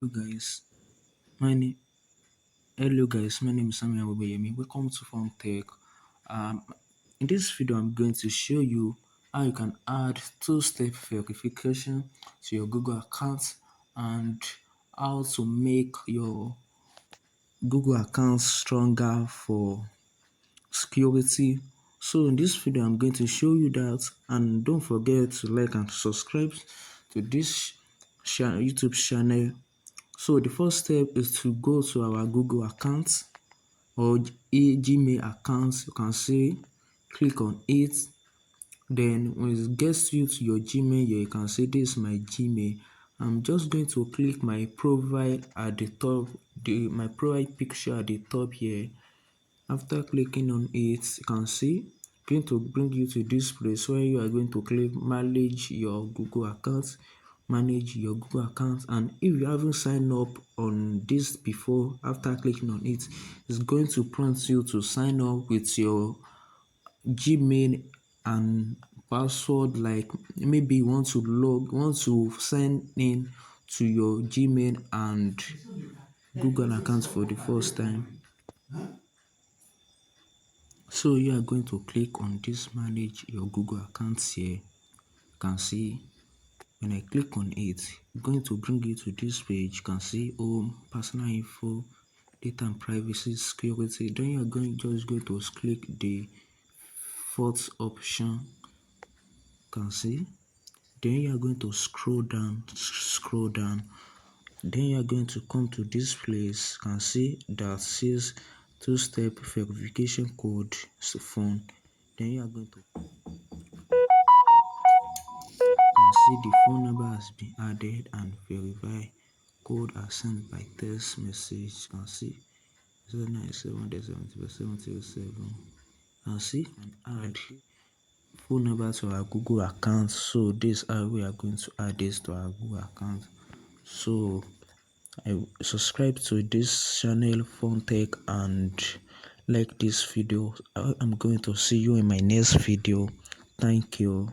Hello guys, my name my name is Samuel Obeyemi. Welcome to Fun Tech. Um, in this video, I'm going to show you how you can add two-step verification to your Google account and how to make your Google account stronger for security. So in this video, I'm going to show you that, and don't forget to like and subscribe to this YouTube channel. So the first step is to go to our Google account or a Gmail account. You can see, click on it. Then when it gets you to your Gmail here, you can see this is my Gmail. I'm just going to click my profile at the top, my profile picture at the top here. After clicking on it, you can see going to bring you to this place where you are going to click manage your Google account. And if you haven't signed up on this before, after clicking on it, it's going to prompt you to sign up with your Gmail and password. Like maybe you want to sign in to your Gmail and Google account for the first time. So you are going to click on this manage your Google accounts here. You can see when I click on it, it's going to bring you to this page. You can see home, personal info, data and privacy, security. Then you are just going to click the fourth option. You can see. Then you are going to scroll down. Then you are going to come to this place. You can see that says two-step verification code phone. Then you are going to see the phone number has been added and verify code are sent by text message. You can see 097700707. And see and add phone number to our Google account. So this is how we are going to add this to our Google account. So I subscribe to this channel Fun Tech and like this video. I'm going to see you in my next video. Thank you.